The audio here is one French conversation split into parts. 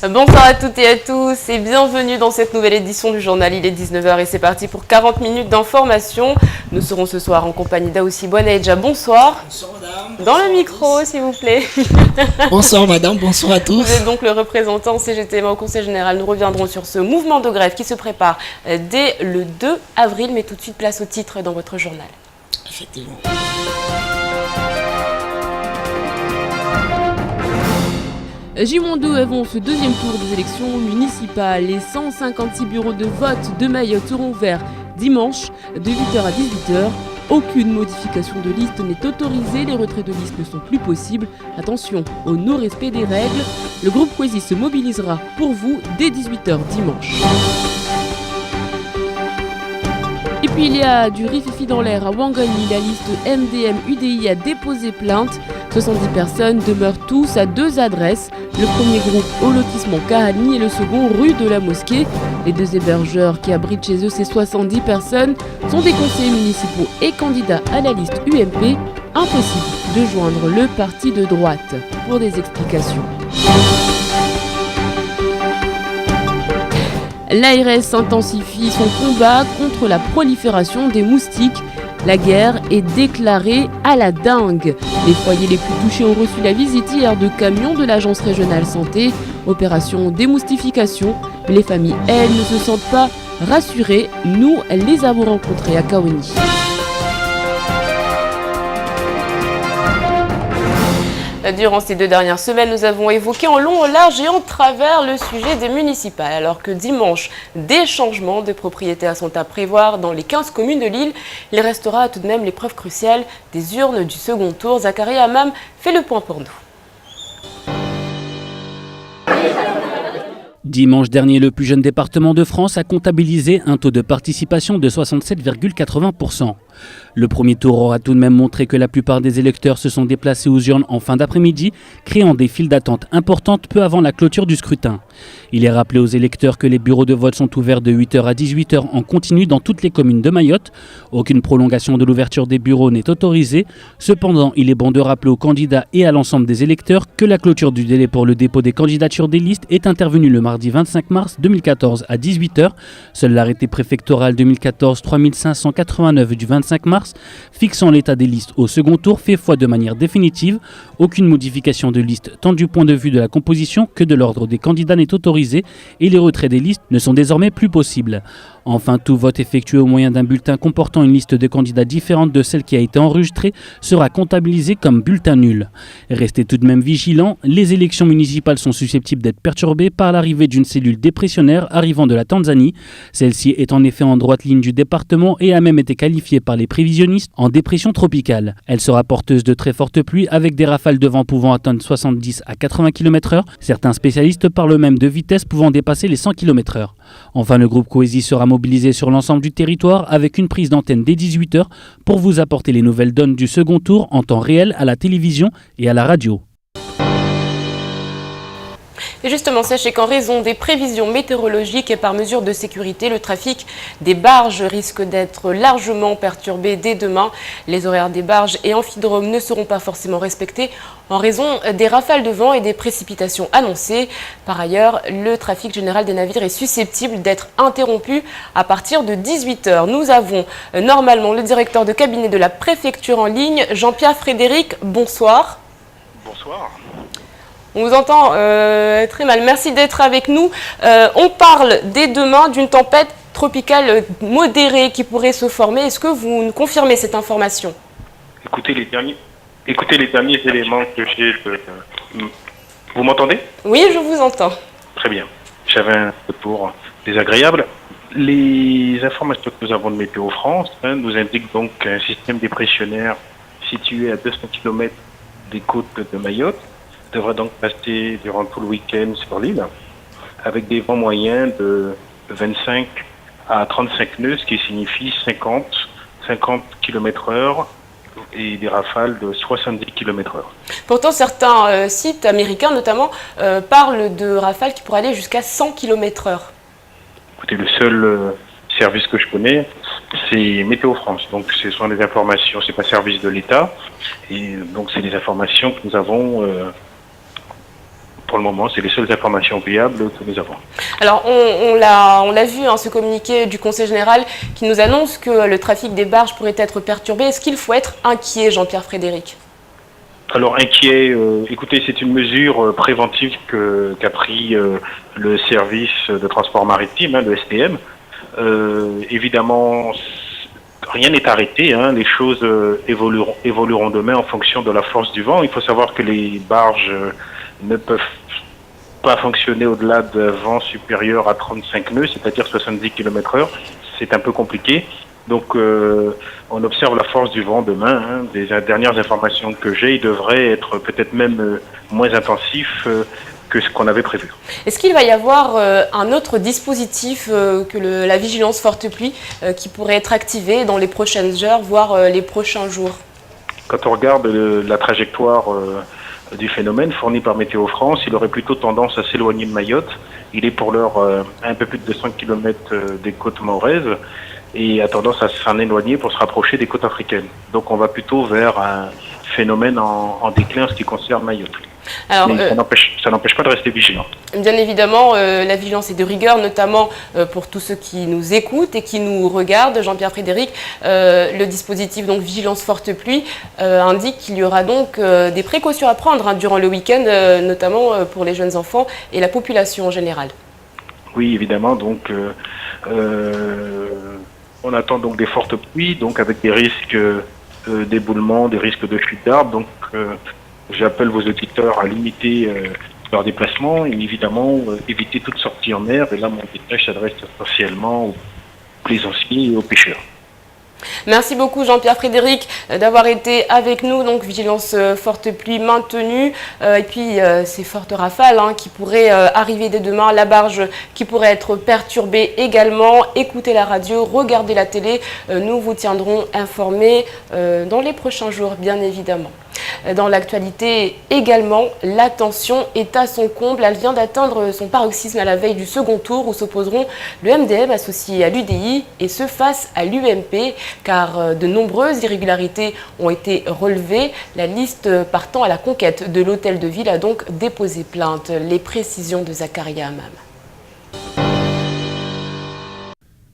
Bonsoir à toutes et à tous et bienvenue dans cette nouvelle édition du journal. Il est 19h et c'est parti pour 40 minutes d'information. Nous serons ce soir en compagnie d'Aoussi Boineidja. Bonsoir. Bonsoir madame. Dans le micro s'il vous plaît. Bonsoir madame, bonsoir à tous. Vous êtes donc le représentant CGTMA au Conseil Général. Nous reviendrons sur ce mouvement de grève qui se prépare dès le 2 avril. Mais tout de suite place au titre dans votre journal. Effectivement. J-2 avance le deuxième tour des élections municipales. Les 156 bureaux de vote de Mayotte seront ouverts dimanche de 8h à 18h. Aucune modification de liste n'est autorisée, les retraits de liste ne sont plus possibles. Attention au non-respect des règles. Le groupe Kwesi se mobilisera pour vous dès 18h dimanche. Et puis il y a du rififi dans l'air à Ouangani. La liste MDM-UDI a déposé plainte. 70 personnes demeurent tous à deux adresses. Le premier groupe au lotissement Kahani et le second rue de la Mosquée. Les deux hébergeurs qui abritent chez eux ces 70 personnes sont des conseillers municipaux et candidats à la liste UMP. Impossible de joindre le parti de droite. Pour des explications. L'ARS intensifie son combat contre la prolifération des moustiques. La guerre est déclarée à la dingue. Les foyers les plus touchés ont reçu la visite hier de camions de l'Agence régionale santé. Opération démoustification. Les familles, elles, ne se sentent pas rassurées. Nous les avons rencontrées à Kaoni. Durant ces 2 dernières semaines, nous avons évoqué en long, en large et en travers le sujet des municipales. Alors que dimanche, des changements de propriétaires sont à prévoir dans les 15 communes de l'île, il restera tout de même l'épreuve cruciale des urnes du second tour. Zachary Hamam fait le point pour nous. Dimanche dernier, le plus jeune département de France a comptabilisé un taux de participation de 67,80%. Le premier tour aura tout de même montré que la plupart des électeurs se sont déplacés aux urnes en fin d'après-midi, créant des files d'attente importantes peu avant la clôture du scrutin. Il est rappelé aux électeurs que les bureaux de vote sont ouverts de 8h à 18h en continu dans toutes les communes de Mayotte. Aucune prolongation de l'ouverture des bureaux n'est autorisée. Cependant, il est bon de rappeler aux candidats et à l'ensemble des électeurs que la clôture du délai pour le dépôt des candidatures des listes est intervenue le mardi 25 mars 2014 à 18h. Seul l'arrêté préfectoral 2014-3589 du 25 mars, fixant l'état des listes au second tour, fait foi de manière définitive. Aucune modification de liste, tant du point de vue de la composition que de l'ordre des candidats, n'est autorisée et les retraits des listes ne sont désormais plus possibles. Enfin, tout vote effectué au moyen d'un bulletin comportant une liste de candidats différente de celle qui a été enregistrée sera comptabilisé comme bulletin nul. Restez tout de même vigilants, les élections municipales sont susceptibles d'être perturbées par l'arrivée d'une cellule dépressionnaire arrivant de la Tanzanie. Celle-ci est en effet en droite ligne du département et a même été qualifiée par les prévisionnistes en dépression tropicale. Elle sera porteuse de très fortes pluies avec des rafales de vent pouvant atteindre 70 à 80 km/h. Certains spécialistes parlent même de vitesses pouvant dépasser les 100 km/h. Enfin, le groupe Kwesi sera mobilisé sur l'ensemble du territoire avec une prise d'antenne dès 18h pour vous apporter les nouvelles donnes du second tour en temps réel à la télévision et à la radio. Et justement, sachez qu'en raison des prévisions météorologiques et par mesure de sécurité, le trafic des barges risque d'être largement perturbé dès demain. Les horaires des barges et amphidromes ne seront pas forcément respectés en raison des rafales de vent et des précipitations annoncées. Par ailleurs, le trafic général des navires est susceptible d'être interrompu à partir de 18h. Nous avons normalement le directeur de cabinet de la préfecture en ligne, Jean-Pierre Frédéric. Bonsoir. Bonsoir. On vous entend très mal. Merci d'être avec nous. On parle dès demain d'une tempête tropicale modérée qui pourrait se former. Est-ce que vous nous confirmez cette information? Écoutez les derniers éléments que j'ai. Vous m'entendez? Oui, je vous entends. Très bien. J'avais un retour désagréable. Les informations que nous avons de Météo France nous indiquent donc qu'un système dépressionnaire situé à 200 km des côtes de Mayotte devrait donc passer durant tout le week-end sur l'île, avec des vents moyens de 25 à 35 nœuds, ce qui signifie 50 km/h et des rafales de 70 km/h. Pourtant, certains sites américains notamment parlent de rafales qui pourraient aller jusqu'à 100 km/h. Écoutez, le seul service que je connais, c'est Météo France. Donc ce sont des informations, c'est pas service de l'État, et donc c'est des informations que nous avons pour le moment, c'est les seules informations viables que nous avons. Alors, on l'a vu, ce communiqué du Conseil général qui nous annonce que le trafic des barges pourrait être perturbé. Est-ce qu'il faut être inquiet, Jean-Pierre Frédéric? Alors inquiet, écoutez, c'est une mesure préventive qu'a pris le service de transport maritime, le STM. Évidemment, rien n'est arrêté, les choses évolueront demain en fonction de la force du vent. Il faut savoir que les barges ne peuvent pas fonctionner au-delà d'un vent supérieur à 35 nœuds, c'est-à-dire 70 km/h. C'est un peu compliqué. Donc on observe la force du vent demain. Des dernières informations que j'ai, il devrait être peut-être même moins intensif que ce qu'on avait prévu. Est-ce qu'il va y avoir un autre dispositif que la vigilance forte pluie qui pourrait être activé dans les prochaines heures, voire les prochains jours? Quand on regarde la trajectoire du phénomène fourni par Météo France, il aurait plutôt tendance à s'éloigner de Mayotte. Il est pour l'heure un peu plus de 200 km des côtes maoraises et a tendance à s'en éloigner pour se rapprocher des côtes africaines. Donc on va plutôt vers un phénomène en déclin en ce qui concerne Mayotte. Alors, ça n'empêche pas de rester vigilant. Bien évidemment, la vigilance est de rigueur, notamment pour tous ceux qui nous écoutent et qui nous regardent. Jean-Pierre Frédéric, le dispositif donc vigilance forte pluie indique qu'il y aura donc des précautions à prendre durant le week-end, notamment pour les jeunes enfants et la population en général. Oui, évidemment. Donc, on attend donc des fortes pluies, donc avec des risques d'éboulement, des risques de chute d'arbres. Donc, j'appelle vos auditeurs à limiter leur déplacement et évidemment éviter toute sortie en mer. Et là, mon message s'adresse essentiellement aux plaisanciers et aux pêcheurs. Merci beaucoup Jean-Pierre Frédéric d'avoir été avec nous. Donc vigilance forte pluie maintenue et puis ces fortes rafales qui pourraient arriver dès demain. La barge qui pourrait être perturbée également. Écoutez la radio, regardez la télé. Nous vous tiendrons informés dans les prochains jours, bien évidemment. Dans l'actualité également, la tension est à son comble. Elle vient d'atteindre son paroxysme à la veille du second tour où s'opposeront le MDM associé à l'UDI et ce face à l'UMP car de nombreuses irrégularités ont été relevées. La liste partant à la conquête de l'hôtel de ville a donc déposé plainte. Les précisions de Zakaria Hammam.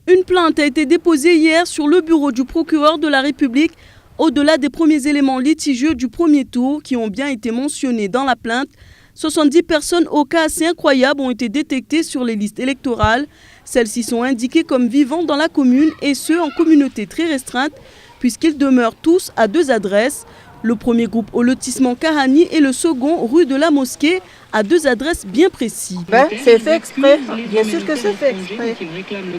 Une plainte a été déposée hier sur le bureau du procureur de la République. Au-delà des premiers éléments litigieux du premier tour qui ont bien été mentionnés dans la plainte, 70 personnes au cas assez incroyable ont été détectées sur les listes électorales. Celles-ci sont indiquées comme vivant dans la commune et ce en communauté très restreinte puisqu'ils demeurent tous à 2 adresses. Le premier groupe au lotissement Karani et le second rue de la Mosquée à 2 adresses bien précises. C'est fait exprès, bien sûr que c'est fait exprès.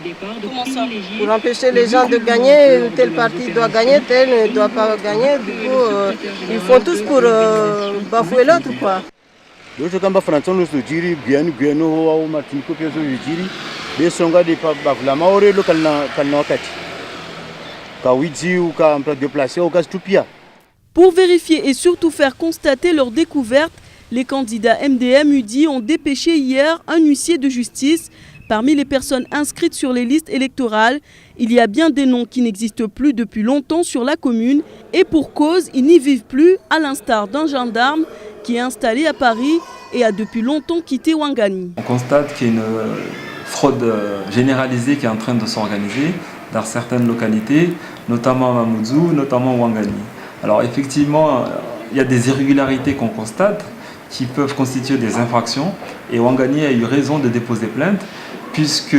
Comment ça? Pour empêcher les gens de gagner, tel parti doit gagner, tel ne doit pas gagner. Du coup, ils font tous pour bafouer l'autre, quoi. Pour vérifier et surtout faire constater leur découverte, les candidats MDM-UDI ont dépêché hier un huissier de justice. Parmi les personnes inscrites sur les listes électorales, il y a bien des noms qui n'existent plus depuis longtemps sur la commune. Et pour cause, ils n'y vivent plus, à l'instar d'un gendarme qui est installé à Paris et a depuis longtemps quitté Ouangani. On constate qu'il y a une fraude généralisée qui est en train de s'organiser dans certaines localités, notamment à Mamoudzou, notamment à Ouangani. Alors effectivement, il y a des irrégularités qu'on constate qui peuvent constituer des infractions et Ouangani a eu raison de déposer plainte puisque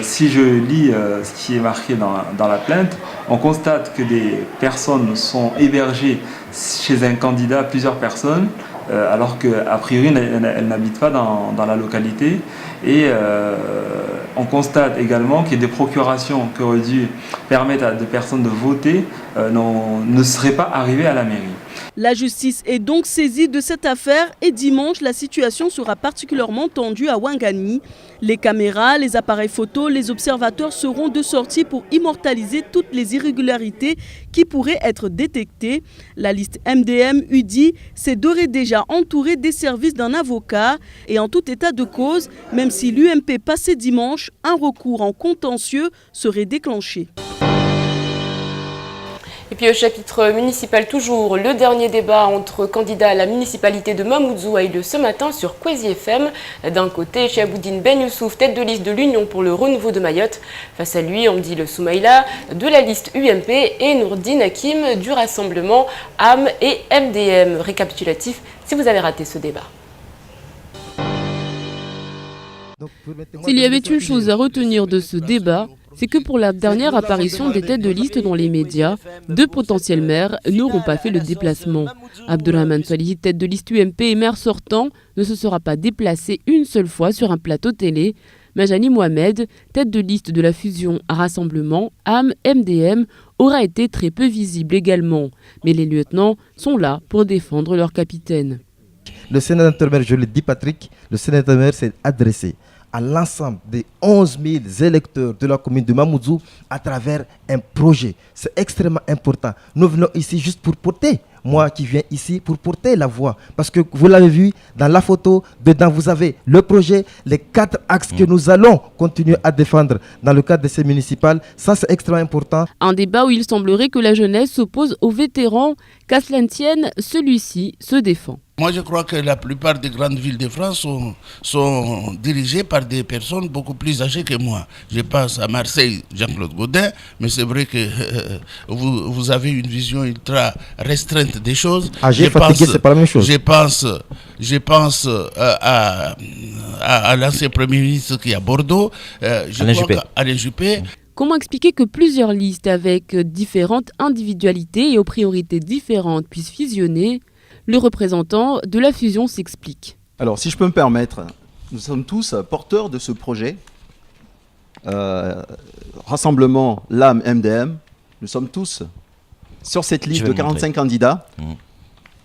si je lis ce qui est marqué dans la plainte, on constate que des personnes sont hébergées chez un candidat, plusieurs personnes, alors qu'a priori elles n'habitent pas dans la localité et on constate également qu'il y a des procurations qui auraient dû permettre à des personnes de voter ne seraient pas arrivées à la mairie. La justice est donc saisie de cette affaire et dimanche, la situation sera particulièrement tendue à Ouangani. Les caméras, les appareils photos, les observateurs seront de sortie pour immortaliser toutes les irrégularités qui pourraient être détectées. La liste MDM-UDI s'est d'ores et déjà entourée des services d'un avocat et en tout état de cause, même si l'UMP passait dimanche, un recours en contentieux serait déclenché. Et puis au chapitre municipal toujours, le dernier débat entre candidats à la municipalité de Mamoudzou a eu lieu ce matin sur Kwezi FM. D'un côté, Chiaboudine Ben Youssouf, tête de liste de l'Union pour le renouveau de Mayotte. Face à lui, Amdi Le Soumaïla de la liste UMP et Nourdine Hakim du rassemblement AM et MDM. Récapitulatif si vous avez raté ce débat. S'il y avait une chose à retenir de ce débat, c'est que pour la dernière apparition des têtes de liste dans les médias, deux potentiels maires n'auront pas fait le déplacement. Abdelrahman Salihi, tête de liste UMP et maire sortant, ne se sera pas déplacé une seule fois sur un plateau télé. Majani Mohamed, tête de liste de la fusion à rassemblement AM-MDM, aura été très peu visible également. Mais les lieutenants sont là pour défendre leur capitaine. Le sénateur maire, je le dis Patrick, le sénateur maire s'est adressé à l'ensemble des 11 000 électeurs de la commune de Mamoudzou à travers un projet. C'est extrêmement important. Nous venons ici juste pour porter, moi qui viens ici pour porter la voix. Parce que vous l'avez vu dans la photo, dedans vous avez le projet, les 4 axes que nous allons continuer à défendre dans le cadre de ces municipales. Ça c'est extrêmement important. Un débat où il semblerait que la jeunesse s'oppose aux vétérans. Qu'à cela ne tienne, celui-ci se défend. Moi, je crois que la plupart des grandes villes de France sont dirigées par des personnes beaucoup plus âgées que moi. Je pense à Marseille, Jean-Claude Gaudin, mais c'est vrai que vous avez une vision ultra restreinte des choses. Âgé, fatigué, c'est pas la même chose. Je pense à l'ancien Premier ministre qui est à Bordeaux, Alain Juppé. Comment expliquer que plusieurs listes avec différentes individualités et aux priorités différentes puissent fusionner ? Le représentant de la fusion s'explique. Alors, si je peux me permettre, nous sommes tous porteurs de ce projet. Rassemblement LAM-MDM, nous sommes tous sur cette liste de 45 candidats.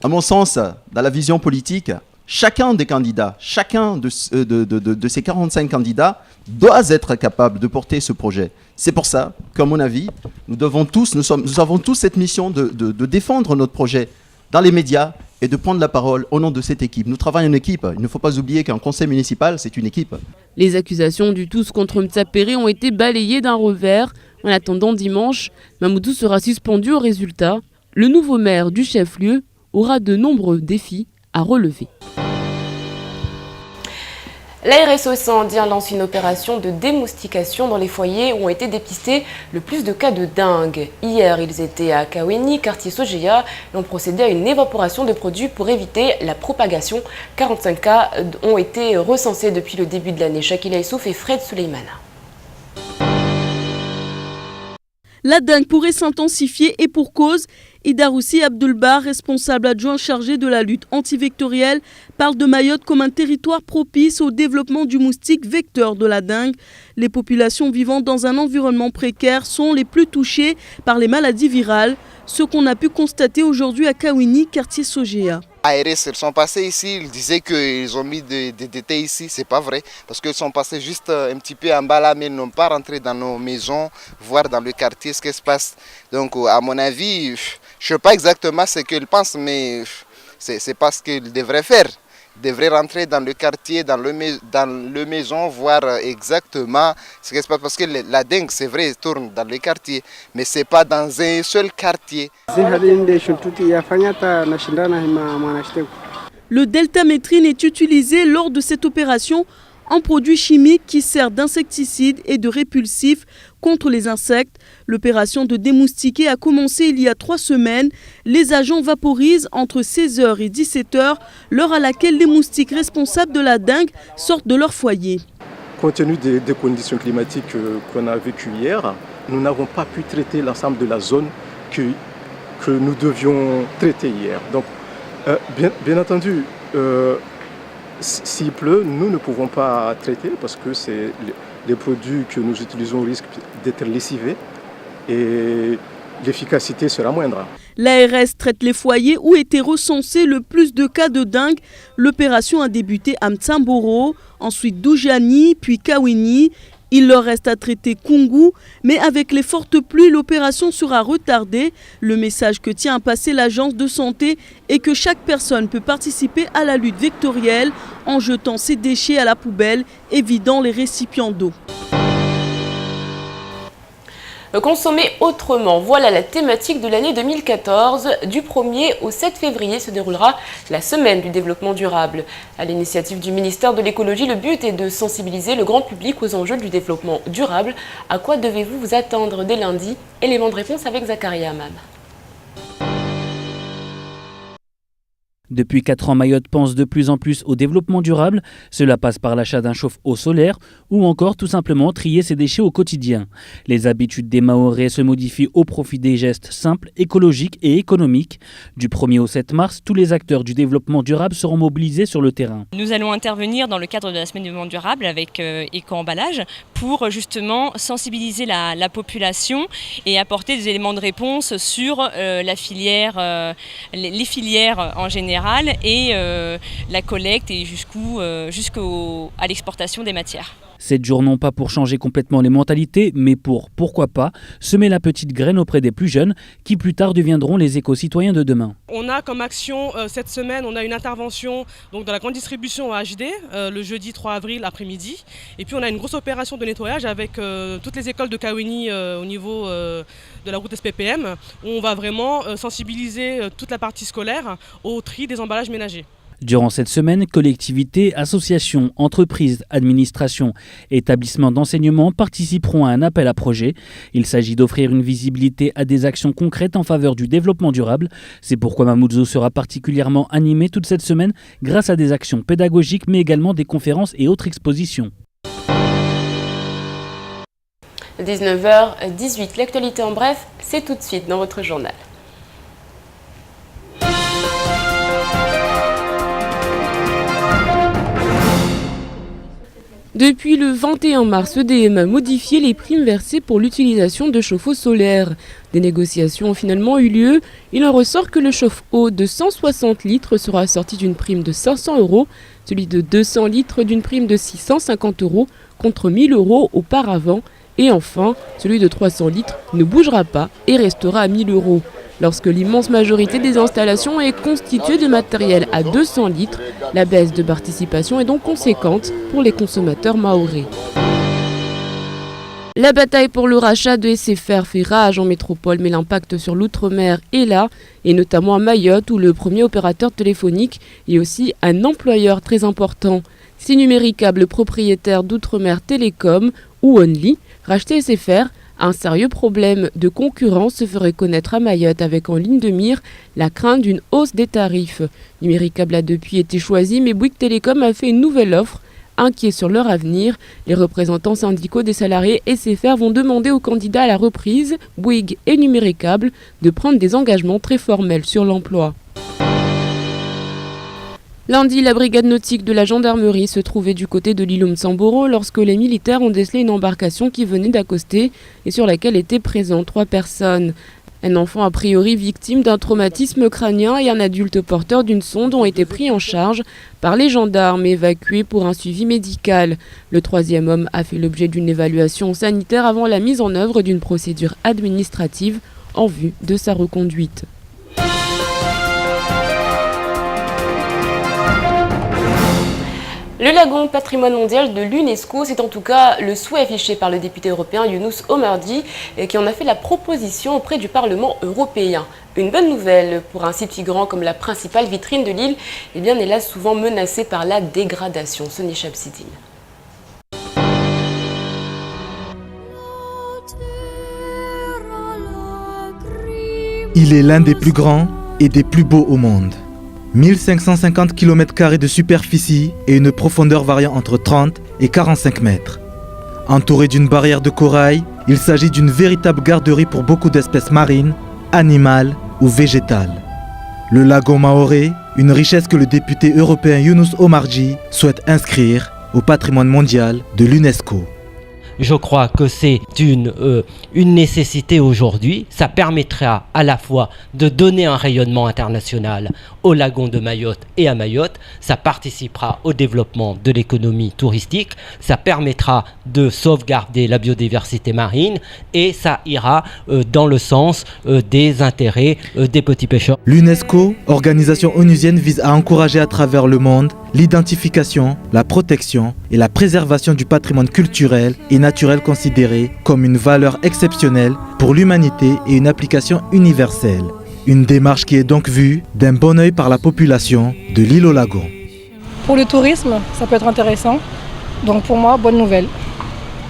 À mon sens, dans la vision politique, chacun des candidats, chacun de ces 45 candidats doit être capable de porter ce projet. C'est pour ça qu'à mon avis, nous avons tous cette mission de défendre notre projet dans les médias et de prendre la parole au nom de cette équipe. Nous travaillons en équipe. Il ne faut pas oublier qu'un conseil municipal, c'est une équipe. Les accusations du tous contre Mtsapéré ont été balayées d'un revers. En attendant dimanche, Mamoudzou sera suspendu au résultat. Le nouveau maire du chef-lieu aura de nombreux défis à relever. La RSE Incendie lance une opération de démoustication dans les foyers où ont été dépistés le plus de cas de dengue. Hier, ils étaient à Kaweni, quartier Sogea, et ont procédé à une évaporation de produits pour éviter la propagation. 45 cas ont été recensés depuis le début de l'année. Shakila Issouf et Fred Souleymana. La dengue pourrait s'intensifier et pour cause. Idaroussi Abdulbar, responsable adjoint chargé de la lutte antivectorielle, parle de Mayotte comme un territoire propice au développement du moustique vecteur de la dengue. Les populations vivant dans un environnement précaire sont les plus touchées par les maladies virales, ce qu'on a pu constater aujourd'hui à Kaweni, quartier Sogea. ARS, ils sont passés ici, ils disaient qu'ils ont mis des détails ici, c'est pas vrai, parce qu'ils sont passés juste un petit peu en bas là, mais ils n'ont pas rentré dans nos maisons, voir dans le quartier ce qui se passe. Donc à mon avis, je ne sais pas exactement ce qu'ils pensent, mais c'est pas ce qu'ils devraient faire. Ils devraient rentrer dans le quartier, dans le maison, voir exactement ce qui se passe. Parce que la dengue, c'est vrai, tourne dans le quartier, mais ce n'est pas dans un seul quartier. Le deltamétrine est utilisé lors de cette opération en produit chimique qui sert d'insecticide et de répulsif contre les insectes. L'opération de démoustiquer a commencé il y a 3 semaines. Les agents vaporisent entre 16h et 17h, l'heure à laquelle les moustiques responsables de la dengue sortent de leur foyer. Compte tenu des conditions climatiques qu'on a vécues hier, nous n'avons pas pu traiter l'ensemble de la zone que nous devions traiter hier. Donc, bien entendu, s'il pleut, nous ne pouvons pas traiter parce que les produits que nous utilisons risquent d'être lessivés et l'efficacité sera moindre. L'ARS traite les foyers où étaient recensés le plus de cas de dengue. L'opération a débuté à Mtsamboro, ensuite Doujani, puis Kaweni. Il leur reste à traiter Kungu, mais avec les fortes pluies, l'opération sera retardée. Le message que tient à passer l'agence de santé est que chaque personne peut participer à la lutte vectorielle en jetant ses déchets à la poubelle et vidant les récipients d'eau. Consommer autrement, voilà la thématique de l'année 2014. Du 1er au 7 février se déroulera la semaine du développement durable. À l'initiative du ministère de l'écologie, le but est de sensibiliser le grand public aux enjeux du développement durable. À quoi devez-vous vous attendre dès lundi? Élément de réponse avec Zakaria Amam. Depuis 4 ans, Mayotte pense de plus en plus au développement durable. Cela passe par l'achat d'un chauffe-eau solaire ou encore tout simplement trier ses déchets au quotidien. Les habitudes des Mahorais se modifient au profit des gestes simples, écologiques et économiques. Du 1er au 7 mars, tous les acteurs du développement durable seront mobilisés sur le terrain. Nous allons intervenir dans le cadre de la semaine du développement durable avec Éco-emballage pour justement sensibiliser la population et apporter des éléments de réponse sur la filière, les filières en général et la collecte et jusqu'à l'exportation des matières. 7 jours non pas pour changer complètement les mentalités, mais pour, pourquoi pas, semer la petite graine auprès des plus jeunes qui plus tard deviendront les éco-citoyens de demain. On a comme action cette semaine, on a une intervention donc, dans la grande distribution à HD le jeudi 3 avril après-midi. Et puis on a une grosse opération de nettoyage avec toutes les écoles de Kaweni au niveau de la route SPPM où on va vraiment sensibiliser toute la partie scolaire au tri des emballages ménagers. Durant cette semaine, collectivités, associations, entreprises, administrations et établissements d'enseignement participeront à un appel à projet. Il s'agit d'offrir une visibilité à des actions concrètes en faveur du développement durable. C'est pourquoi Mamoudzou sera particulièrement animé toute cette semaine grâce à des actions pédagogiques mais également des conférences et autres expositions. 19h18, l'actualité en bref, c'est tout de suite dans votre journal. Depuis le 21 mars, EDM a modifié les primes versées pour l'utilisation de chauffe-eau solaire. Des négociations ont finalement eu lieu. Il en ressort que le chauffe-eau de 160 litres sera assorti d'une prime de 500 €, celui de 200 litres d'une prime de 650 € contre 1000 € auparavant. Et enfin, celui de 300 litres ne bougera pas et restera à 1000 €. Lorsque l'immense majorité des installations est constituée de matériel à 200 litres, la baisse de participation est donc conséquente pour les consommateurs mahorais. La bataille pour le rachat de SFR fait rage en métropole, mais l'impact sur l'outre-mer est là, et notamment à Mayotte, où le premier opérateur téléphonique est aussi un employeur très important. Si Numéricable, propriétaire d'Outre-mer Télécom ou Only, racheter SFR, un sérieux problème de concurrence se ferait connaître à Mayotte avec en ligne de mire la crainte d'une hausse des tarifs. Numéricable a depuis été choisi, mais Bouygues Télécom a fait une nouvelle offre. Inquiets sur leur avenir, les représentants syndicaux des salariés SFR vont demander aux candidats à la reprise, Bouygues et Numéricable, de prendre des engagements très formels sur l'emploi. Lundi, la brigade nautique de la gendarmerie se trouvait du côté de l'île Msamboro lorsque les militaires ont décelé une embarcation qui venait d'accoster et sur laquelle étaient présentes 3 personnes. Un enfant a priori victime d'un traumatisme crânien et un adulte porteur d'une sonde ont été pris en charge par les gendarmes et évacués pour un suivi médical. Le 3e homme a fait l'objet d'une évaluation sanitaire avant la mise en œuvre d'une procédure administrative en vue de sa reconduite. Le lagon patrimoine mondial de l'UNESCO, c'est en tout cas le souhait affiché par le député européen Younous Omardi qui en a fait la proposition auprès du Parlement européen. Une bonne nouvelle pour un site figurant comme la principale vitrine de l'île, eh bien, elle est souvent menacée par la dégradation. Sonia Chabsidine. Il est l'un des plus grands et des plus beaux au monde. 1550 km² de superficie et une profondeur variant entre 30 et 45 mètres. Entouré d'une barrière de corail, il s'agit d'une véritable garderie pour beaucoup d'espèces marines, animales ou végétales. Le lagon Maoré, une richesse que le député européen Younous Omardi souhaite inscrire au patrimoine mondial de l'UNESCO. Je crois que c'est une nécessité aujourd'hui. Ça permettra à la fois de donner un rayonnement international au lagon de Mayotte et à Mayotte. Ça participera au développement de l'économie touristique. Ça permettra de sauvegarder la biodiversité marine et ça ira dans le sens des intérêts des petits pêcheurs. L'UNESCO, organisation onusienne, vise à encourager à travers le monde l'identification, la protection et la préservation du patrimoine culturel et naturel considéré comme une valeur exceptionnelle pour l'humanité et une application universelle. Une démarche qui est donc vue d'un bon œil par la population de l'île au lagon. Pour le tourisme, ça peut être intéressant. Donc pour moi, bonne nouvelle.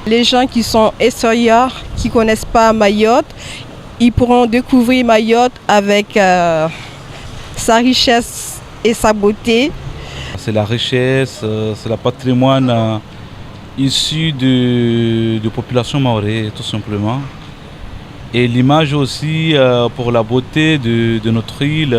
Les gens qui sont extérieurs, qui ne connaissent pas Mayotte, ils pourront découvrir Mayotte avec sa richesse et sa beauté. C'est la richesse, c'est le patrimoine issu de population maoré, tout simplement. Et l'image aussi pour la beauté de notre île.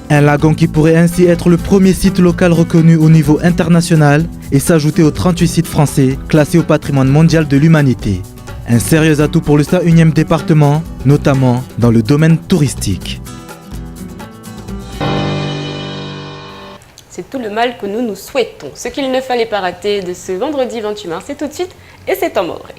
Un lagon qui pourrait ainsi être le premier site local reconnu au niveau international et s'ajouter aux 38 sites français classés au patrimoine mondial de l'humanité. Un sérieux atout pour le 101e département, notamment dans le domaine touristique. C'est tout le mal que nous nous souhaitons. Ce qu'il ne fallait pas rater de ce vendredi 28 mars, c'est tout de suite et c'est en Maoré.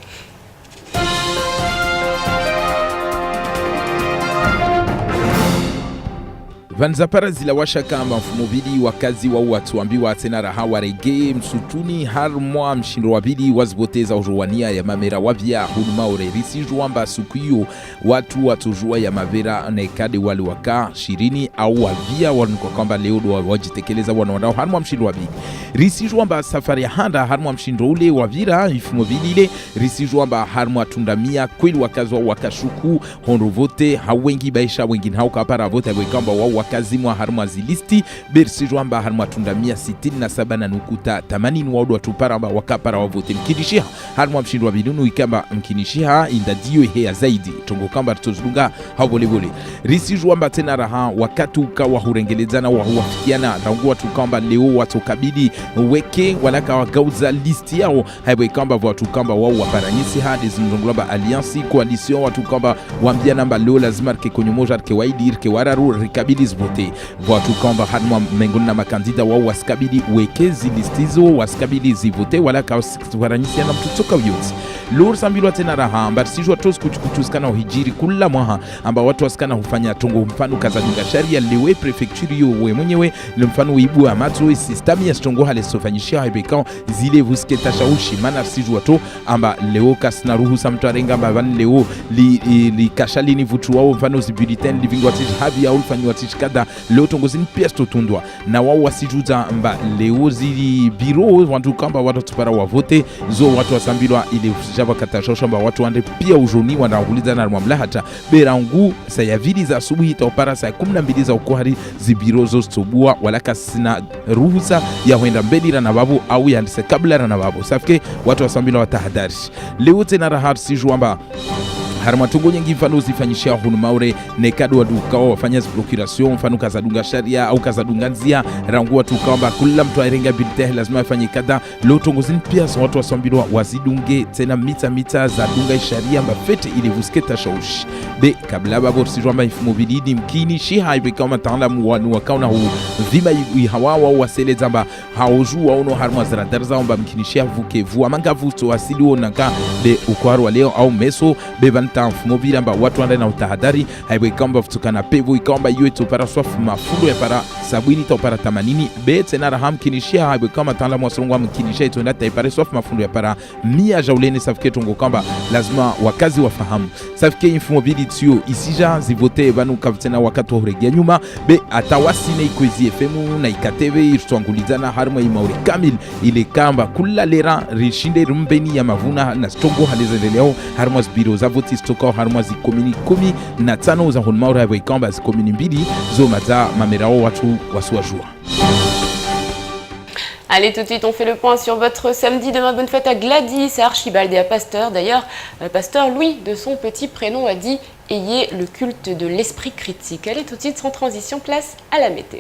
Vanzapara zilawasha kamba mfumubili wakazi wa watuambiwa tena raha warege msutuni harmwa mshindo wabili waziboteza uruwania ya mamera wavya huduma orerisi juamba sukuyo watu watujua ya mavera nekade wali waka shirini au wavya wanuko kwamba leo wajitekeleza wanawadao harmwa mshindo wabili risi juamba safari ya handa harmwa mshindo ule wavira ifumubili ile risi juamba harmwa tundamia kweli wakazi wa wakashuku honro vote hawengi baisha wengine haukapara vote wekamba wao wakazi mwa harmwa zilisti bersi juamba harmwa tundamia 67 na nukuta 80 waudu watuparamba wakapara wavote mkinishia harmwa mshindo wa bilunu ikamba mkinishia indadio hea zaidi tongo kamba tozunga havolevole risi juamba tena raha wakati ukawa hurengelezana wa huwafikiana rangu watu kamba leo watu kabidi weke walaka wagauza listi yao haiwe kamba watu kamba wao waparanyisi hadi zimzongulamba aliansi koalisyon watu kamba wambia namba leo lazima rike konyomoja rike waidi rike wararu rikabili zbote watu kamba hadma mengoni na makandida wao waskabili wekezi listizo waskabili zivote walaka waranyisi na mtutoka uyoti lor sambilwa tena raha mbarsijwa tos kuchukutuskana uhijiri kula mwaha amba watu waskana hufanya tongo mfano kazadunga sharia lewe prefecture yo we mwenyewe le mfano uibu amato sistami ya stongo hale sofanyishia haibekao zile vuske tashaushi mana sijwa to amba leo kasna ruhusa mtu arenga amba van leo li kashali ni vutu wao mfano zibulletin livingwa tish habi au fanywa tish kada leo tongo zini piesto tundwa na wao wasijuza amba leo zili biro watu kamba watu tupara wavote zo watu wasambilwa ile java katashosha mba watu wande pia ujoni wanahuliza na mamlahata berangu sayavili za asubuhi taopara saa 12 za ukohari zibiro zo stobua walaka sina ruhusa ya huenda mbelira na babu au yandise kabla na babu safike watu wasambila watahadari leo tena rahar sijuamba harmatungo nyingi mfano zifanyishia hunu maure nekadu wadukawa wafanya procuration mfano kazadunga sharia au kazadunga nzia rangu watu kamba kula mtu airenga bilite lazima afanye kada lotongo zini pia watu wasambilwa wazidunge tena mita za dunga sharia mbafete ili vusketa shaushi be kabla babor si jwamba ifmobilidi mkini shiha ibe kama taalamu wanu wakauna hu vima hawawa wasele zamba haoju waono harma zara darza mba mkini shiha vuke vuwa manga vuto asili wonaka be ukwaru wa leo au meso be banta mfumobili amba watu wanda na utahadari haiwe kamba futukana pevu ikamba yue topara swafu mafundo ya para sabini topara 80 be tena raham kinishia haiwe kama taalamu wasolongwa mkinishia ituenda taipare swafu mafundo ya para 100 jauleni safike tongo kamba lazima wakazi wafahamu safike infumobili tio isija zivote vanu kavtena wakati wa huregia nyuma be atawasine ikoizi FM na ikateve irtuangulizana harma imauri kamil ile kamba kula lera rishinde rumbeni ya mavuna na stongo halizendeleo harma zbiro zavoti stoka harma zikomini 15 za honmaura ya kamba zikomini 2 zo mata mamerao watu wasuajua. Allez, tout de suite, on fait le point sur votre samedi. Demain, bonne fête à Gladys, à Archibald et à Pasteur. D'ailleurs, Pasteur Louis, de son petit prénom, a dit « Ayez le culte de l'esprit critique ». Allez, tout de suite, sans transition, place à la météo.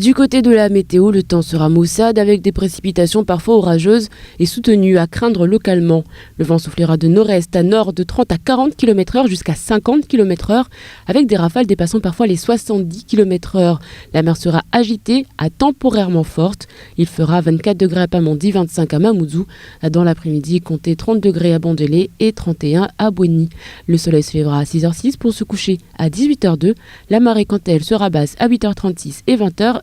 Du côté de la météo, le temps sera maussade avec des précipitations parfois orageuses et soutenues à craindre localement. Le vent soufflera de nord-est à nord de 30 à 40 km/h jusqu'à 50 km/h avec des rafales dépassant parfois les 70 km/h. La mer sera agitée à temporairement forte. Il fera 24 degrés à Pamandzi, 25 à Mamoudzou. Dans l'après-midi, comptez 30 degrés à Bondelé et 31 à Bouéni. Le soleil se lèvera à 6h06 pour se coucher à 18h02. La marée, quant à elle, sera basse à 8h36 et 20h55.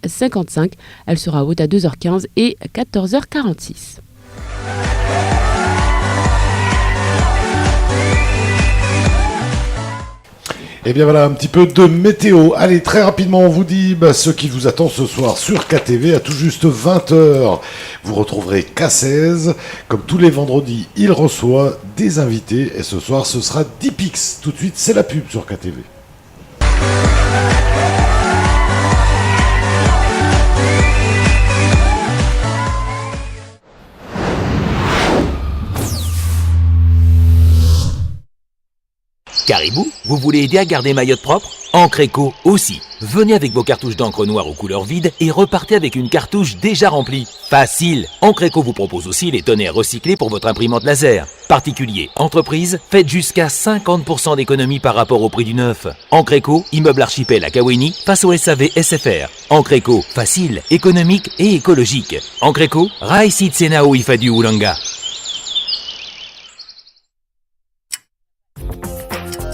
Elle sera haute à 2h15 et 14h46. Et bien voilà un petit peu de météo. Allez, très rapidement, on vous dit ce qui vous attend ce soir sur KTV à tout juste 20h. Vous retrouverez K16. Comme tous les vendredis, il reçoit des invités. Et ce soir, ce sera Dipix. Tout de suite, c'est la pub sur KTV. Caribou, vous voulez aider à garder Mayotte propre? Encre Éco aussi. Venez avec vos cartouches d'encre noire aux couleurs vides et repartez avec une cartouche déjà remplie. Facile. Encre Éco vous propose aussi les tonnerres recyclés pour votre imprimante laser. Particuliers, entreprises, faites jusqu'à 50% d'économie par rapport au prix du neuf. Encre Éco, immeuble archipel à Kaweni, face au SAV SFR. Encre Éco, facile, économique et écologique. Encre Éco, Raïsid Senao Ifadu Oulanga.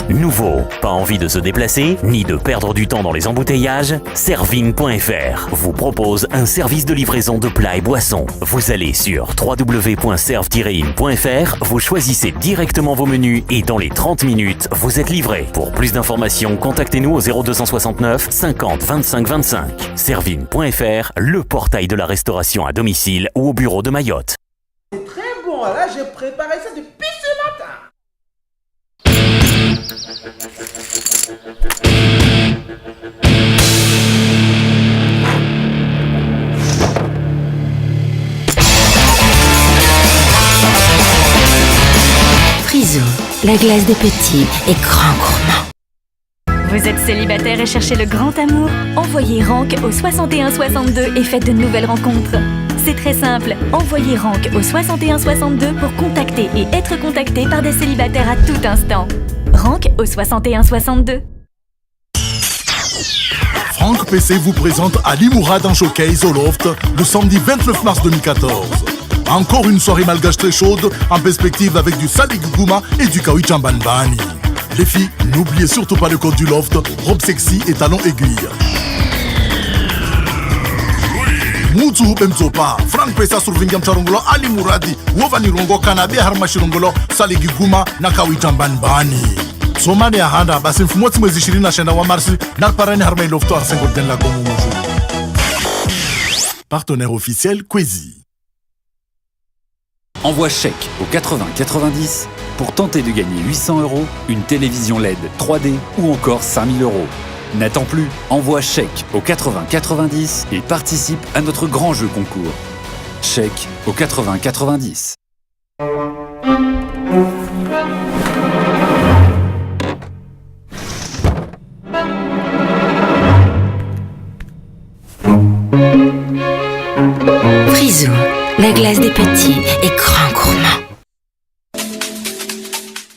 Nouveau, pas envie de se déplacer, ni de perdre du temps dans les embouteillages? Servine.fr vous propose un service de livraison de plats et boissons. Vous allez sur www.serve-in.fr, vous choisissez directement vos menus et dans les 30 minutes, vous êtes livré. Pour plus d'informations, contactez-nous au 0269 50 25 25. Servine.fr, le portail de la restauration à domicile ou au bureau de Mayotte. C'est très bon, là j'ai préparé ça depuis ce matin. Frisou, la glace des petits et grands gourmands. Vous êtes célibataire et cherchez le grand amour? Envoyez Rank au 6162 et faites de nouvelles rencontres. C'est très simple, envoyez Rank au 6162 pour contacter et être contacté par des célibataires à tout instant. Rank au 6162. Franck PC vous présente Ali Mourad en showcase au Loft le samedi 29 mars 2014. Encore une soirée malgache très chaude en perspective avec du Salé Gougouma et du Kawi Chambanbani. Les filles, n'oubliez surtout pas le code du Loft, robe sexy et talons aiguilles. Mutsu Bemzopa, Frank Pesa Survingam Charongolo, Ali Mouradi, Wovani Rongo Kanabe Harmashirongolo, Salé Gougouma, Nakawi Chambanbani. Somani Ahanda, Basim Fumotsi Mwezishirina Shenda wa Marsi, Narparani Harmay Lofto Arsengo Denla Gomomojo. Partenaire officiel Kwezi. Envoie chèque au 80-90 pour tenter de gagner 800 €, une télévision LED 3D ou encore 5000 €. N'attends plus, envoie chèque au 80-90 et participe à notre grand jeu concours. Chèque au 80-90. Frisou, la glace des petits et grands gourmands.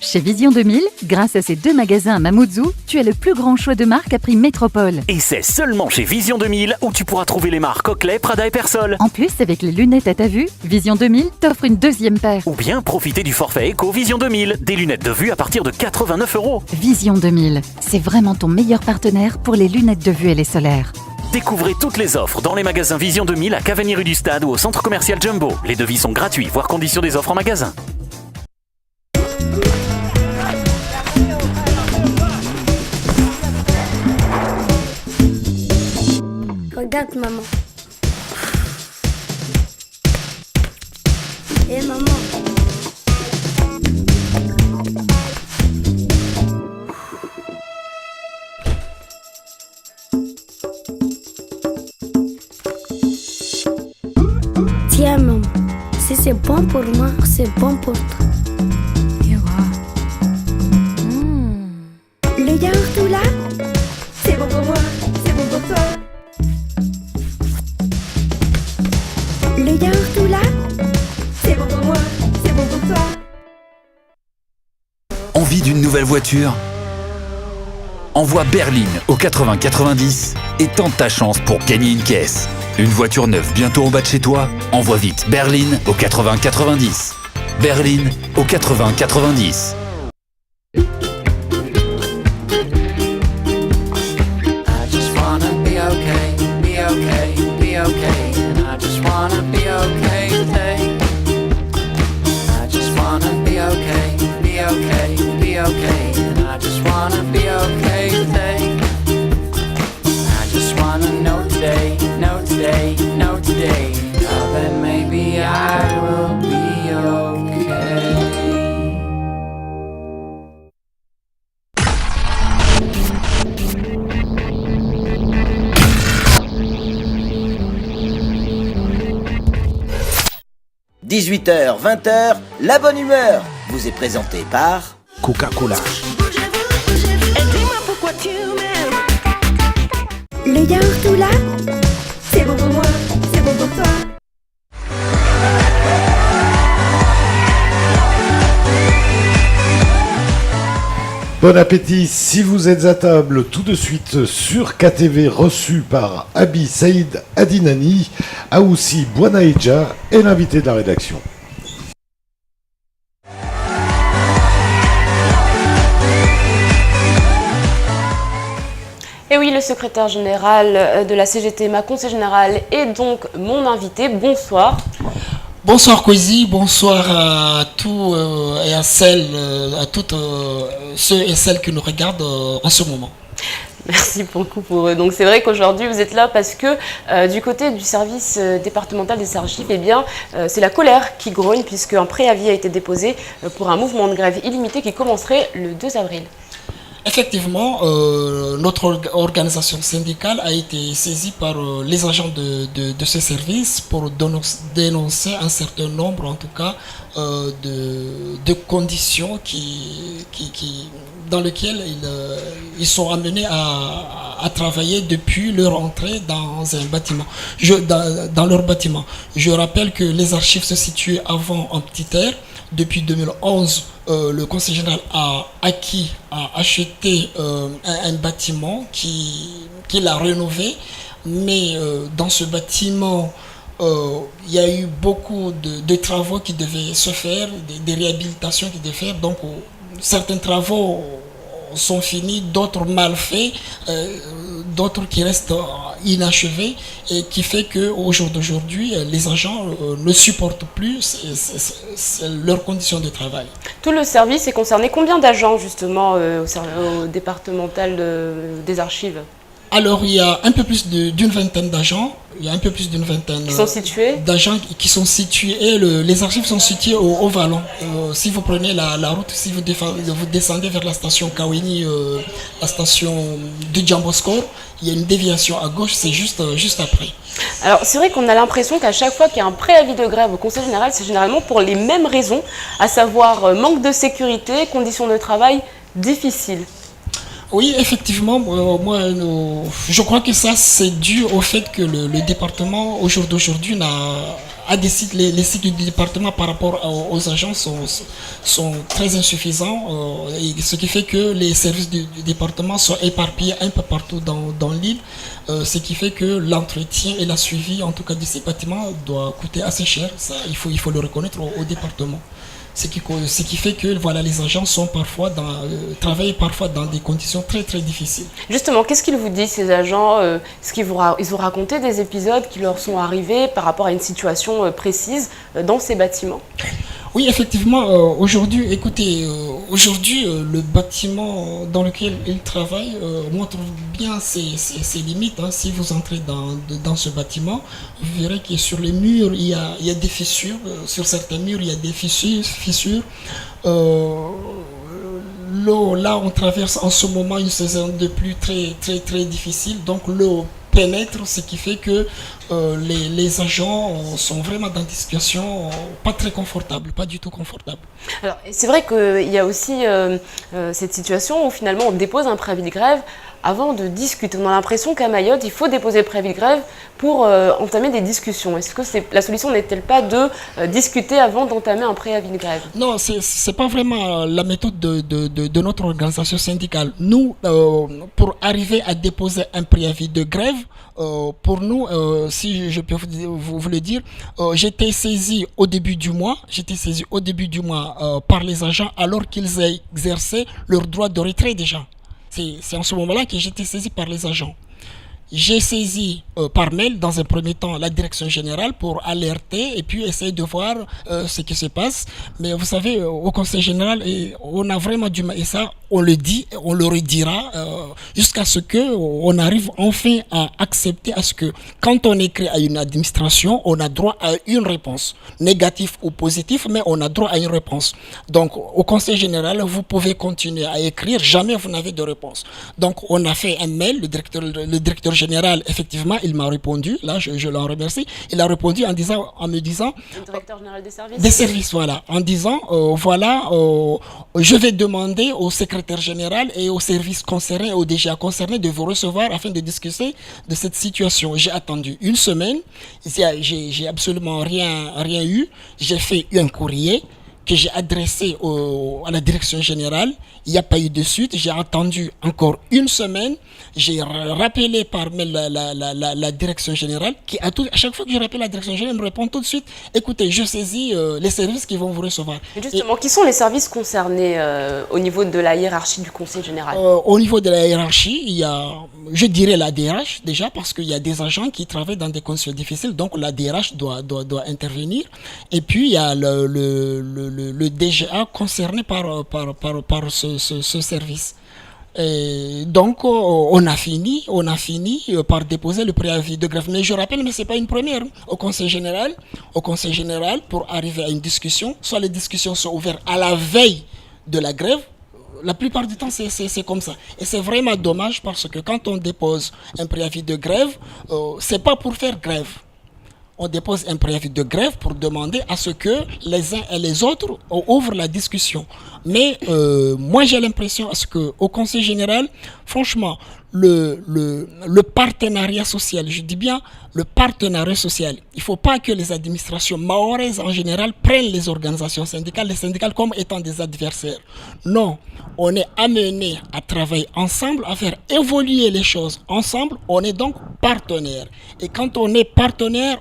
Chez Vision 2000, grâce à ces 2 magasins à Mamoudzou, tu as le plus grand choix de marques à prix métropole. Et c'est seulement chez Vision 2000 où tu pourras trouver les marques Oakley, Prada et Persol. En plus, avec les lunettes à ta vue, Vision 2000 t'offre une 2e paire. Ou bien profiter du forfait Eco Vision 2000, des lunettes de vue à partir de 89 €. Vision 2000, c'est vraiment ton meilleur partenaire pour les lunettes de vue et les solaires. Découvrez toutes les offres dans les magasins Vision 2000 à Cavani rue du Stade ou au centre commercial Jumbo. Les devis sont gratuits, voire conditions des offres en magasin. Regarde maman. Et maman. Tiens maman, si c'est bon pour moi, c'est bon pour toi. Le yaourt tout là, c'est bon pour moi, c'est bon pour toi. Le yaourt ou là, c'est bon pour moi, c'est bon pour toi. Envie d'une nouvelle voiture? Envoie Berline au 80 90 et tente ta chance pour gagner une caisse. Une voiture neuve bientôt en bas de chez toi? Envoie vite Berline au 80 90. Berline au 80 90. « 18h, 20h, la bonne humeur vous est présentée par Coca-Cola. Le yaourt ou là, c'est bon pour moi, c'est bon pour toi. Bon appétit si vous êtes à table, tout de suite sur KTV, reçu par Abi Saïd Adinani, Aoussi Bouanaïdja et l'invité de la rédaction. Et oui, le secrétaire général de la CGT, ma conseillère générale, est donc mon invité. Bonsoir. Bonsoir Kwesi, bonsoir à tous et à toutes ceux et celles qui nous regardent en ce moment. Merci beaucoup pour eux. Donc c'est vrai qu'aujourd'hui vous êtes là parce que du côté du service départemental des archives, eh bien c'est la colère qui grogne puisque un préavis a été déposé pour un mouvement de grève illimité qui commencerait le 2 avril. Effectivement, notre organisation syndicale a été saisie par les agents de ce service pour dénoncer un certain nombre, en tout cas, de conditions dans lesquelles ils sont amenés à travailler depuis leur entrée dans un bâtiment, dans leur bâtiment. Je rappelle que les archives se situaient avant en Petit Air. Depuis 2011, le Conseil général a acheté un bâtiment qu'il a rénové, mais dans ce bâtiment, il y a eu beaucoup de travaux qui devaient se faire, des réhabilitations qui devaient faire. Donc, certains travaux sont finis, d'autres mal faits, d'autres qui restent inachevés, et qui fait qu'au jour d'aujourd'hui, les agents ne supportent plus leurs conditions de travail. Tout le service est concerné. Combien d'agents justement au départemental des archives ? Alors, il y a un peu plus d'une vingtaine d'agents. Il y a un peu plus d'une vingtaine d'agents qui sont situés. Et les archives sont situées au Vallon. Si vous prenez la route, si vous descendez vers la station Kawini, la station du Djamboscor, il y a une déviation à gauche, c'est juste après. Alors, c'est vrai qu'on a l'impression qu'à chaque fois qu'il y a un préavis de grève au Conseil général, c'est généralement pour les mêmes raisons, à savoir manque de sécurité, conditions de travail difficiles. Oui, effectivement, je crois que ça c'est dû au fait que le département au jour d'aujourd'hui les sites du département par rapport aux agents sont très insuffisants, ce qui fait que les services du département sont éparpillés un peu partout dans l'île, ce qui fait que l'entretien et la suivi en tout cas de ces bâtiments doit coûter assez cher. Ça, il faut le reconnaître au département. Ce qui fait que voilà, les agents travaillent parfois dans des conditions très très difficiles. Justement, qu'est-ce qu'ils vous disent ces agents? Ils vous raconté des épisodes qui leur sont arrivés par rapport à une situation précise dans ces bâtiments? Oui, effectivement, aujourd'hui, le bâtiment dans lequel ils travaillent montre bien ses limites. Hein. Si vous entrez dans ce bâtiment, vous verrez que sur les murs, il y a des fissures. Sur certains murs, il y a des fissures. L'eau, là, on traverse en ce moment une saison de pluie très, très, très difficile. Donc, l'eau pénètre, ce qui fait que les agents sont vraiment dans des situations pas très confortables, pas du tout confortables. Alors, c'est vrai qu'il y a aussi cette situation où finalement on dépose un préavis de grève avant de discuter. On a l'impression qu'à Mayotte, il faut déposer le préavis de grève pour entamer des discussions. Est-ce que la solution n'est-elle pas de discuter avant d'entamer un préavis de grève? Non, ce n'est pas vraiment la méthode de notre organisation syndicale. Nous, pour arriver à déposer un préavis de grève, pour nous, si je peux vous le dire, j'étais saisi au début du mois par les agents alors qu'ils exerçaient leur droit de retrait déjà. C'est en ce moment-là que j'étais saisi par les agents. J'ai saisi par mail dans un premier temps la direction générale pour alerter et puis essayer de voir ce qui se passe. Mais vous savez, au conseil général, on a vraiment du mal. Et ça, on le dit, on le redira jusqu'à ce qu'on arrive enfin à accepter à ce que quand on écrit à une administration, on a droit à une réponse, négative ou positive, mais on a droit à une réponse. Donc, au conseil général, vous pouvez continuer à écrire, jamais vous n'avez de réponse. Donc, on a fait un mail, le directeur général, effectivement, il m'a répondu, là je l'en remercie, il a répondu en me disant le directeur général des services. Des services, voilà, en disant, je vais demander au secrétaire général et aux services concernés, aux DGA concernés de vous recevoir afin de discuter de cette situation. J'ai attendu une semaine, j'ai absolument rien eu, j'ai fait un courrier que j'ai adressé à la direction générale, il n'y a pas eu de suite, j'ai attendu encore une semaine, j'ai rappelé par mail la direction générale, à chaque fois que je rappelle la direction générale, elle me répond tout de suite, écoutez, je saisis les services qui vont vous recevoir. Et justement, qui sont les services concernés au niveau de la hiérarchie du conseil général? Au niveau de la hiérarchie, il y a, je dirais la DRH déjà, parce qu'il y a des agents qui travaillent dans des conditions difficiles, donc la DRH doit intervenir, et puis il y a le DGA concerné par ce service. Et donc on a fini par déposer le préavis de grève. Mais je rappelle, mais c'est pas une première. Au conseil général, pour arriver à une discussion, soit les discussions sont ouvertes à la veille de la grève. La plupart du temps, c'est comme ça. Et c'est vraiment dommage parce que quand on dépose un préavis de grève, c'est pas pour faire grève. On dépose un préavis de grève pour demander à ce que les uns et les autres ouvrent la discussion. Mais moi, j'ai l'impression qu'au Conseil général, franchement, le partenariat social, je dis bien le partenariat social, il ne faut pas que les administrations mahoraises en général prennent les organisations syndicales, les syndicales comme étant des adversaires. Non, on est amené à travailler ensemble, à faire évoluer les choses ensemble, on est donc partenaires. Et quand on est partenaire,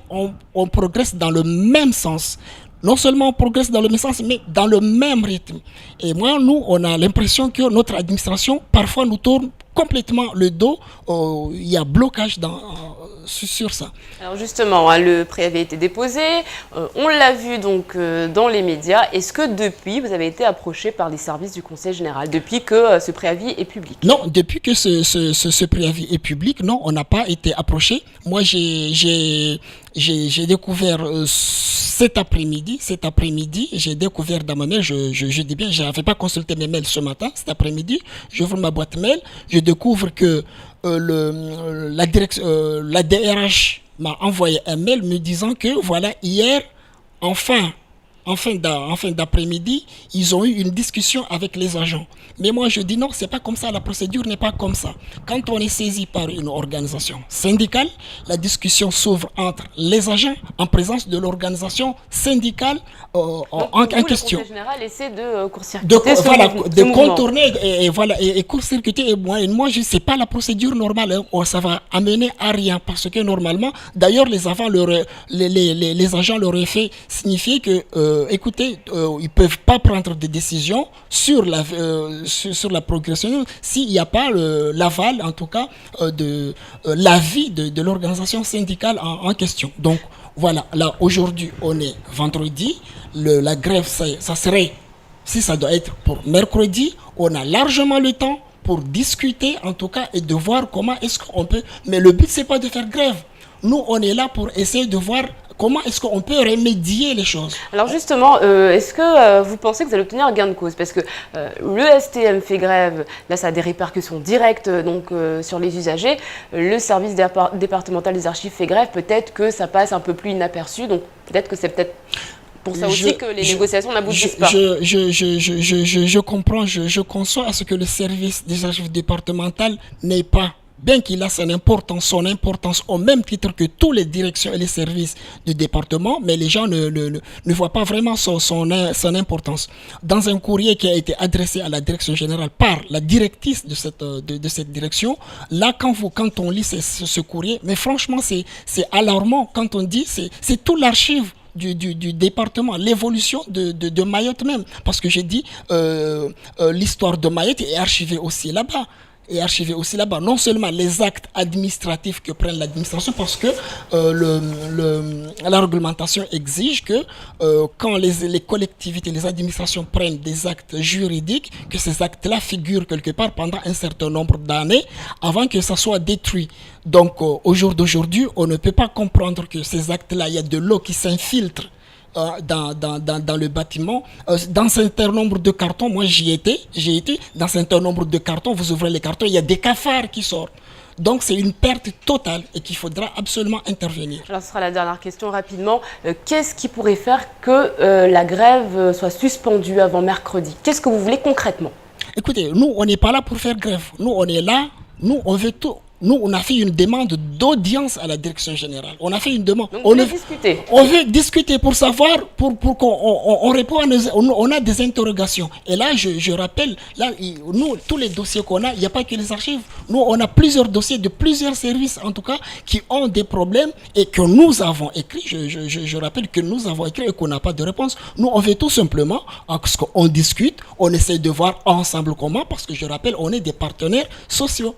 on progresse dans le même sens. Non seulement on progresse dans le même sens, mais dans le même rythme. Et moi, nous, on a l'impression que notre administration, parfois, nous tourne complètement le dos. Il y a blocage sur ça. Alors justement, le préavis a été déposé. On l'a vu donc dans les médias. Est-ce que depuis, vous avez été approché par les services du Conseil général, depuis que ce préavis est public? Non, depuis que ce préavis est public, non, on n'a pas été approché. Moi, j'ai découvert cet après-midi, j'ai découvert dans ma mail, je dis bien, je n'avais pas consulté mes mails ce matin, cet après-midi, j'ouvre ma boîte mail, je découvre que la DRH m'a envoyé un mail me disant que voilà, hier, en fin d'après-midi, ils ont eu une discussion avec les agents. Mais moi, je dis non, c'est pas comme ça, la procédure n'est pas comme ça. Quand on est saisi par une organisation syndicale, la discussion s'ouvre entre les agents en présence de l'organisation syndicale en question. Le Conseil général essaie de court-circuiter de contourner et court-circuiter. Et moi, je sais pas la procédure normale. Ça va amener à rien parce que normalement, d'ailleurs, les agents leur auraient fait signifier que écoutez, ils ne peuvent pas prendre des décisions sur la progression s'il n'y a pas l'aval, en tout cas, de l'avis de l'organisation syndicale en question. Donc, voilà, là, aujourd'hui, on est vendredi. La grève, ça serait, si ça doit être pour mercredi, on a largement le temps pour discuter, en tout cas, et de voir comment est-ce qu'on peut... Mais le but, ce n'est pas de faire grève. Nous, on est là pour essayer de voir comment est-ce qu'on peut remédier les choses. Alors justement, est-ce que vous pensez que vous allez obtenir un gain de cause? Parce que le STM fait grève, là ça a des répercussions directes sur les usagers. Le service départemental des archives fait grève, peut-être que ça passe un peu plus inaperçu, donc peut-être que c'est pour ça aussi que les négociations n'aboutissent pas. Je comprends, je conçois à ce que le service des archives départementales n'ait pas, bien qu'il a son importance au même titre que toutes les directions et les services du département, mais les gens ne voient pas vraiment son importance. Dans un courrier qui a été adressé à la direction générale par la directrice de cette direction, là, quand on lit ce courrier, mais franchement, c'est alarmant quand on dit, c'est tout l'archive du département, l'évolution de Mayotte même. Parce que j'ai dit, l'histoire de Mayotte est archivée aussi là-bas. Non seulement les actes administratifs que prenne l'administration, parce que la réglementation exige que quand les collectivités, les administrations prennent des actes juridiques, que ces actes-là figurent quelque part pendant un certain nombre d'années avant que ça soit détruit. Donc au jour d'aujourd'hui, on ne peut pas comprendre que ces actes-là, il y a de l'eau qui s'infiltre dans le bâtiment. Dans un certain nombre de cartons, moi j'ai été, dans un certain nombre de cartons, vous ouvrez les cartons, il y a des cafards qui sortent. Donc c'est une perte totale et qu'il faudra absolument intervenir. Alors ce sera la dernière question rapidement. Qu'est-ce qui pourrait faire que la grève soit suspendue avant mercredi? Qu'est-ce que vous voulez concrètement? Écoutez, nous on n'est pas là pour faire grève. Nous on est là, nous on veut tout. Nous, on a fait une demande d'audience à la direction générale. On a fait une demande. Donc, on veut discuter. On veut discuter pour savoir, pour qu'on répond à on a des interrogations. Et là, je rappelle, là, nous, tous les dossiers qu'on a, il n'y a pas que les archives. Nous, on a plusieurs dossiers de plusieurs services, en tout cas, qui ont des problèmes et que nous avons écrit. Je rappelle que nous avons écrit et qu'on n'a pas de réponse. Nous, on veut tout simplement qu'on discute, on essaie de voir ensemble comment, parce que je rappelle, on est des partenaires sociaux.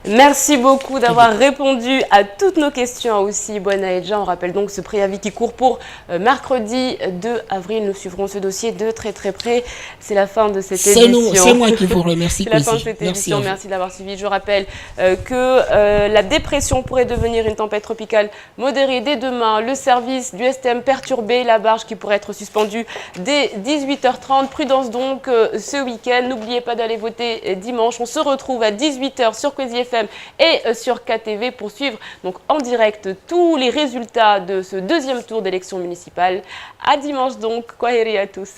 Merci beaucoup d'avoir répondu à toutes nos questions aussi, Bonaïdja. On rappelle donc ce préavis qui court pour mercredi 2 avril. Nous suivrons ce dossier de très très près. C'est la fin de cette émission. C'est moi qui vous remercie. C'est la fin de cette émission. Merci d'avoir suivi. Je rappelle que la dépression pourrait devenir une tempête tropicale modérée dès demain. Le service du STM perturbé, la barge qui pourrait être suspendue dès 18h30. Prudence donc ce week-end. N'oubliez pas d'aller voter dimanche. On se retrouve à 18h sur Kwezi FM et sur KTV pour suivre donc en direct tous les résultats de ce deuxième tour d'élection municipale. À dimanche donc, Kwaheri à tous.